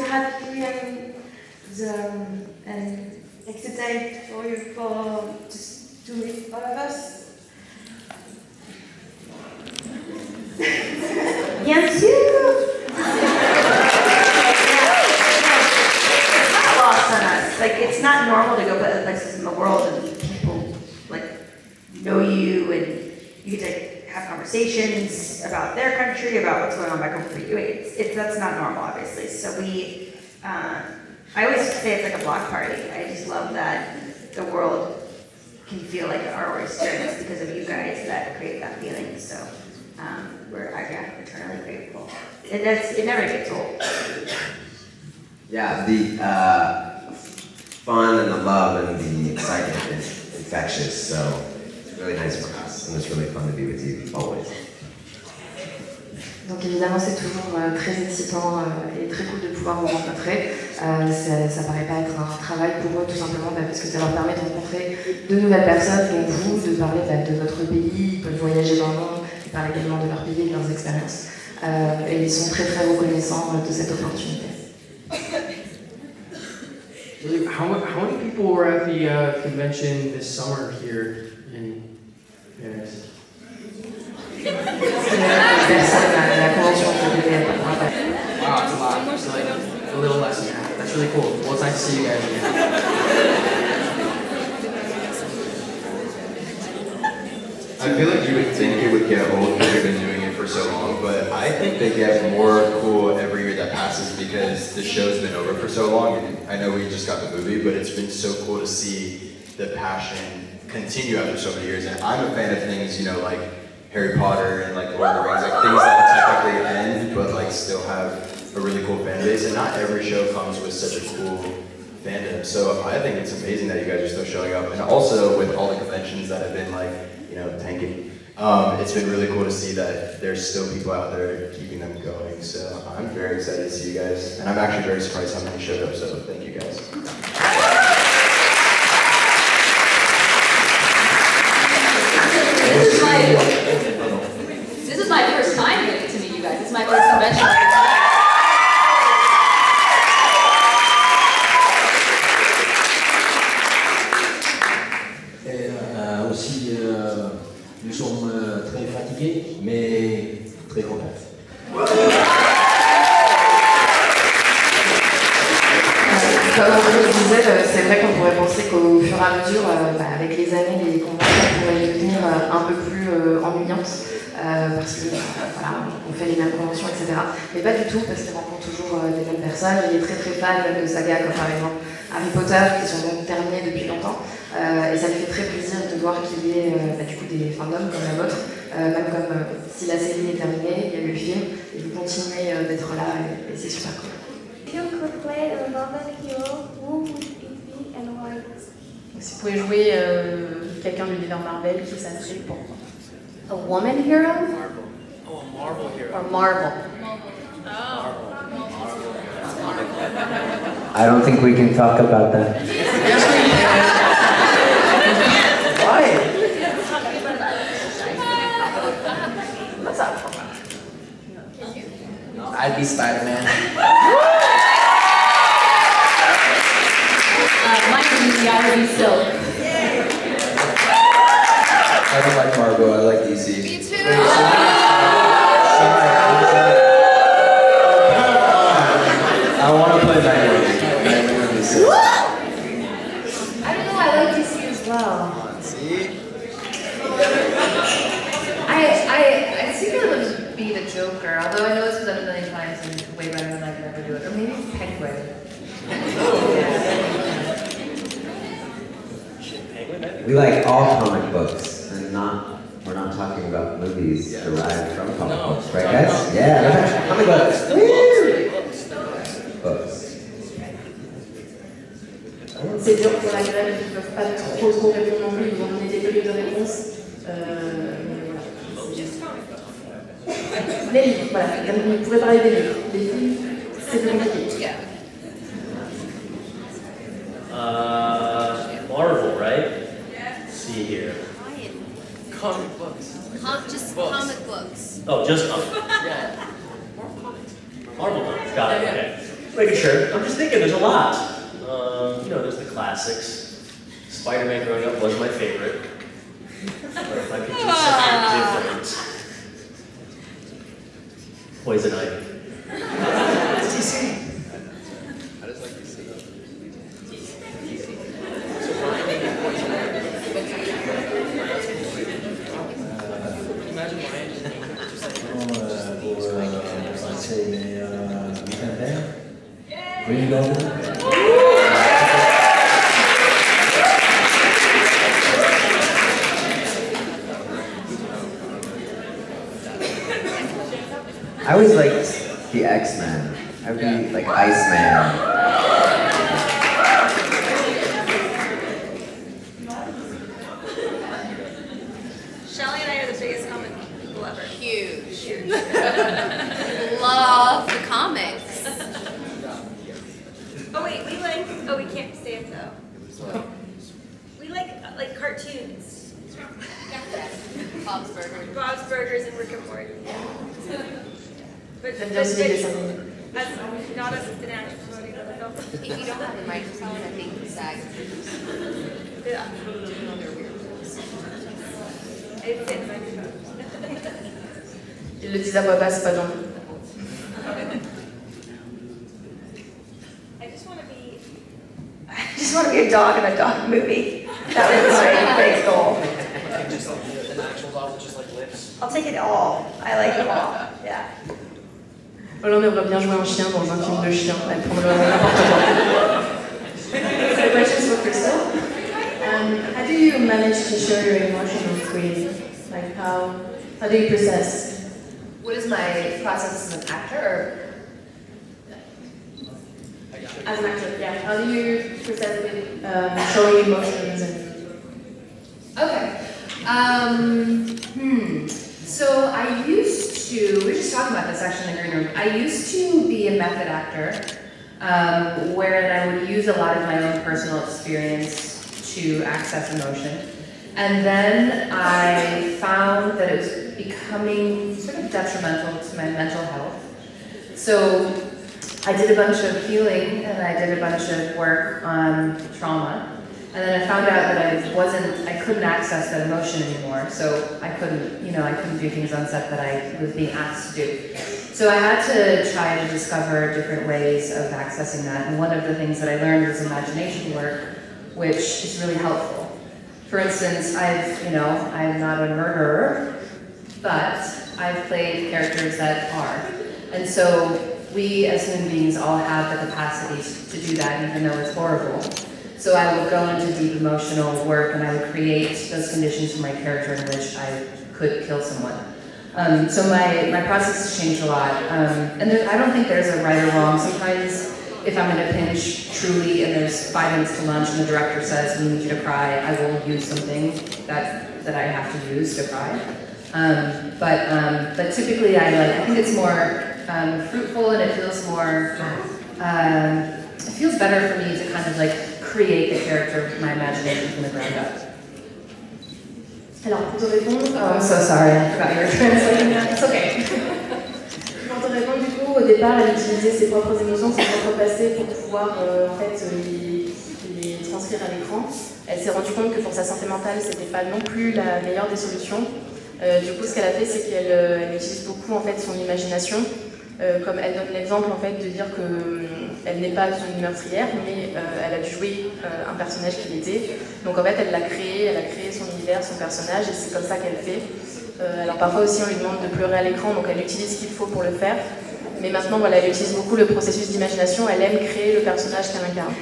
happy and excited for you just to meet all of us. Bien sûr. It's not lost on us. Like, it's not normal to go to other places in the world and people like know you and you get to have conversations about their country, about what's going on back home for you. That's not normal, obviously. So I always say it's like a block party. I just love that the world can feel like our oyster, and it's because of you guys that create that feeling. So we're eternally grateful. It never gets old. Yeah, the fun and the love and the excitement is infectious. So it's really nice for us, and it's really fun to be with you always. Donc évidemment c'est toujours très excitant et très cool de pouvoir vous rencontrer. Ça paraît pas être un travail pour eux tout simplement parce que ça leur permet de rencontrer de nouvelles personnes, donc vous, de parler de votre pays, ils peuvent voyager dans le monde, ils parlent également de leur pays et de leurs expériences. Et ils sont très très reconnaissants de cette opportunité. How many people were at the convention this summer here in Paris? Wow, it's a lot. It's like a little less than half. That's really cool. Well, it's nice to see you guys again. I feel like you would think it would get old because you've been doing it for so long, but I think they get more cool every year that passes because the show's been over for so long. And I know we just got the movie, but it's been so cool to see the passion continue after so many years. And I'm a fan of things, you know, like Harry Potter and like Lord of the Rings, like things that technically end, but like still have a really cool fan base. And not every show comes with such a cool fandom. So I think it's amazing that you guys are still showing up. And also with all the conventions that have been like, you know, tanking, it's been really cool to see that there's still people out there keeping them going. So I'm very excited to see you guys. And I'm actually very surprised how many showed up, so thank you guys. This is my first time getting to meet you guys. It's my first convention. Et aussi, nous sommes très fatigués, mais très contents. Comme je le disais, c'est vrai qu'on pourrait penser qu'au fur et à mesure, avec les années, les conventions pourraient devenir un peu plus ennuyantes parce que voilà, on fait les mêmes conventions, etc. Mais pas du tout, parce qu'on rencontre toujours des mêmes personnes. Il est très très fan de sagas comme par exemple Harry Potter, qui sont donc terminées depuis longtemps. Et ça lui fait très plaisir de voir qu'il y ait du coup des fandoms comme la vôtre, même comme si la série est terminée, il y a eu le film, et vous continuez d'être là, et c'est super cool. If you could play a Marvel hero, who would it be and why? Si vous pouvez jouer quelqu'un de l'univers Marvel, qui ça serait pourquoi? A woman hero? Marvel. Oh, a Marvel hero. Or Marvel? I don't think we can talk about that. Why? What's up? I'd be Spider-Man. My name is Yara Silk. I don't like Marvel, I like DC. Me too! I want to play Nightwing. I don't know, I like DC as well. See? I think it would be the Joker, although I know it's done a million times and way better than I could ever do it. Or maybe it's Penguin. We like all comic books, and we're not talking about movies derived from comic books, right guys? Yeah, comic books. Books. C'est dur pour la grève, ils ne peuvent pas trop répondre non plus, ils vont donner des début de réponse. Les livres, voilà, vous pourrez parler des livres. Les films, c'est plus compliqué. Marvel, right? Let's see here. Comic books. Just comic books. Oh, just comic books. Yeah. Marvel comics. Got it. Okay. making sure. I'm just thinking, there's a lot. You know, there's the classics. Spider-Man growing up was my favorite. Or if I could do something different. Poison Ivy. What did you say? I just like to see that. Français, mais Quimper, Reunited. I always liked the X-Men. I would be like Iceman. Shelly and I are the biggest comic people ever. Huge. Love the comics. Oh wait, we can't say it though. We like cartoons. Bob's Burgers. Bob's Burgers and Rick and Morty. But J'aime bien aussi les dessins animés. not as an actor promoting the film. If you don't have a microphone, I think SAG. Yeah. It's in the microphone. Ils le disent à voix basse, pas dans le... I just want to be a dog in a dog movie. That was my big goal. Just like an actual dog with just like lips. I'll take it all. I like them all. Yeah. Hollande aimerait bien jouer un chien dans un film de chien. Elle prendrait n'importe quoi. So the question is for Crystal. How do you manage to show your emotion on screen? Like how do you process? What is my process as an actor? As an actor, yeah. How do you process with showing emotions and? Okay. So I used to, we were just talking about this actually in the green room. I used to be a method actor, wherein I would use a lot of my own personal experience to access emotion. And then I found that it was becoming sort of detrimental to my mental health. So I did a bunch of healing and I did a bunch of work on trauma. And then I found out that I couldn't access that emotion anymore. So I couldn't do things on set that I was being asked to do. So I had to try to discover different ways of accessing that. And one of the things that I learned was imagination work, which is really helpful. For instance, I'm not a murderer, but I've played characters that are. And so we as human beings all have the capacity to do that, even though it's horrible. So I would go into deep emotional work and I would create those conditions for my character in which I could kill someone. So my process has changed a lot. And I don't think there's a right or wrong. Sometimes if I'm in a pinch, truly, and there's 5 minutes to lunch and the director says, we need you to cry, I will use something that I have to use to cry. But typically I think it's more fruitful and it feels more, it feels better for me to kind of like create the character of my imagination from the ground up. Alors, pour te répondre... Oh, I'm so sorry, I forgot you were translating that. It's okay. Pour te répondre, du coup, au départ, elle utilisait ses propres émotions, son propre passé pour pouvoir les transcrire à l'écran. Elle s'est rendue compte que pour sa santé mentale, c'était pas non plus la meilleure des solutions. Du coup, ce qu'elle a fait, c'est qu'elle utilise beaucoup en fait son imagination. Comme elle donne l'exemple en fait de dire qu'elle n'est pas une meurtrière, mais elle a dû jouer un personnage qu'il était. Donc en fait, elle a créé son univers, son personnage, et c'est comme ça qu'elle fait. Alors parfois aussi, on lui demande de pleurer à l'écran, donc elle utilise ce qu'il faut pour le faire. Mais maintenant, voilà, elle utilise beaucoup le processus d'imagination. Elle aime créer le personnage qu'elle incarne.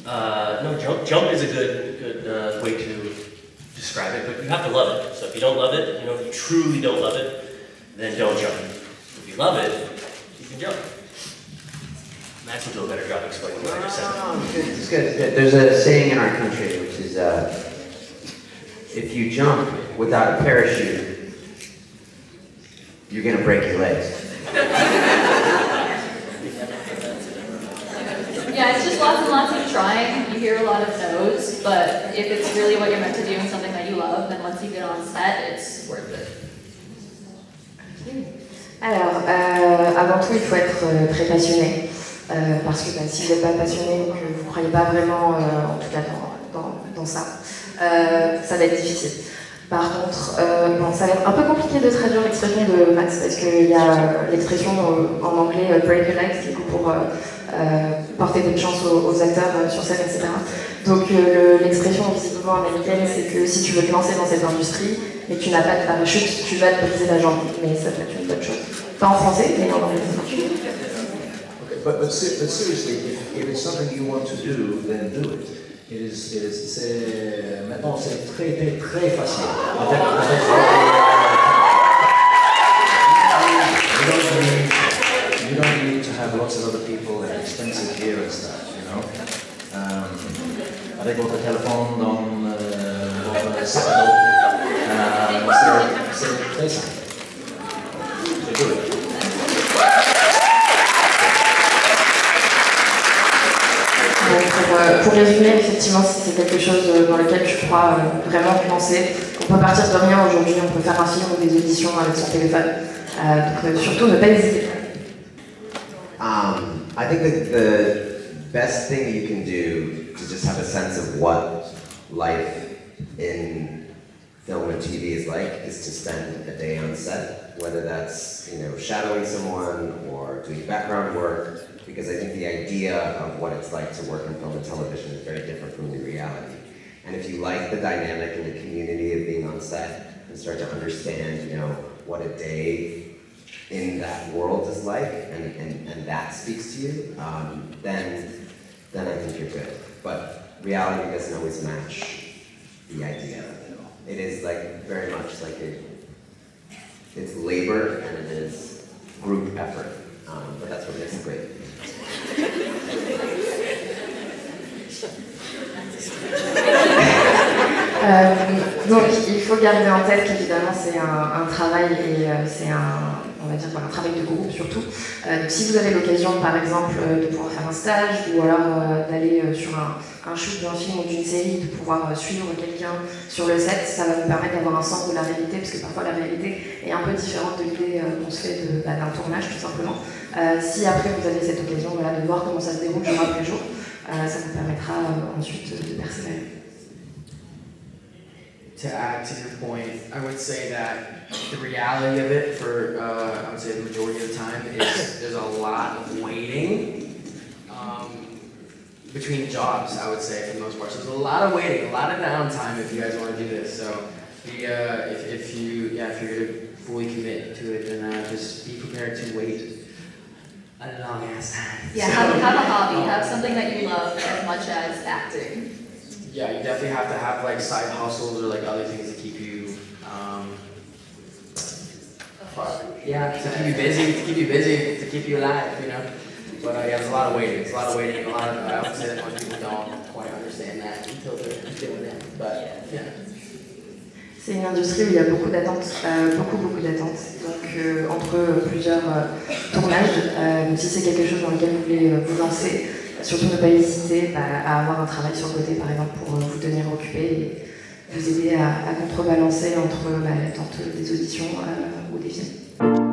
No, jump is a good way to describe it, but you have to love it. So if you don't love it, if you truly don't love it, then don't jump. If you love it, you can jump. Max will do a better job explaining what I just said. It's good. There's a saying in our country which is, if you jump without a parachute, you're gonna break your legs. Yeah, it's just lots and lots of trying. You hear a lot of no's, but if it's really what you're meant to do and something that you love, then once you get on set, it's worth it. Alors, avant tout, il faut être très passionné. parce que si vous n'êtes pas passionné ou que vous ne croyez pas vraiment, en tout cas dans ça, ça va être difficile. Par contre, bon, ça va être un peu compliqué de traduire l'expression de Max, parce qu'il y a l'expression en anglais break the legs, du coup pour porter bonne chance aux acteurs sur scène, etc. Donc l'expression visiblement américaine, c'est que si tu veux te lancer dans cette industrie et que tu n'as pas de parachute, tu vas te briser la jambe. Mais ça peut être une bonne chose. Pas en français, mais en anglais, ça marche. But seriously, if it's something you want to do, then do it. Maintenant, c'est très facile. You don't need to have lots of other people and expensive gear and stuff, you know. Avec votre téléphone dans votre sac à dos, c'est très simple. C'est good. Pour résumer, effectivement, si c'est quelque chose dans lequel tu crois vraiment te lancer, on peut partir de rien aujourd'hui, on peut faire un film ou des auditions avec son téléphone. Donc surtout, ne pas hésiter. I think that the best thing you can do to just have a sense of what life in film and TV is like is to spend a day on set, whether that's shadowing someone or doing background work. Because I think the idea of what it's like to work in film and television is very different from the reality. And if you like the dynamic and the community of being on set and start to understand, what a day in that world is like, and that speaks to you, then I think you're good. But reality doesn't always match the idea. It is very much like it's labor and it is group effort. But that's what makes it great. Donc il faut garder en tête qu'évidemment c'est un travail et c'est on va dire un travail de groupe surtout. Donc si vous avez l'occasion par exemple de pouvoir faire un stage ou alors d'aller sur un shoot d'un film ou d'une série, de pouvoir suivre quelqu'un sur le set, ça va vous permettre d'avoir un sens de la réalité, parce que parfois la réalité est un peu différente de l'idée qu'on se fait d'un tournage tout simplement. Si après vous avez cette occasion de voir comment ça se déroule jour après jour, ça vous permettra ensuite de persévérer. To add to your point, I would say that the reality of it for, I would say the majority of the time is there's a lot of waiting between jobs, I would say, for the most part. So there's a lot of waiting, a lot of downtime if you guys want to do this. So if you're going to fully commit to it, then just be prepared to wait a long ass time. Yeah, have a hobby, have something that you love as much as acting. Yeah, you definitely have to have side hustles or other things to keep you, to keep you alive, But yeah, there's a lot of waiting. It's a lot of waiting. I would say that most people don't quite understand that until they're doing it. But yeah. C'est une industrie où il y a beaucoup d'attentes, beaucoup d'attentes. Donc entre plusieurs tournages, si c'est quelque chose dans lequel vous voulez vous lancer, surtout ne pas hésiter à avoir un travail sur le côté, par exemple, pour vous tenir occupé et vous aider à contrebalancer entre l'attente des auditions ou des films.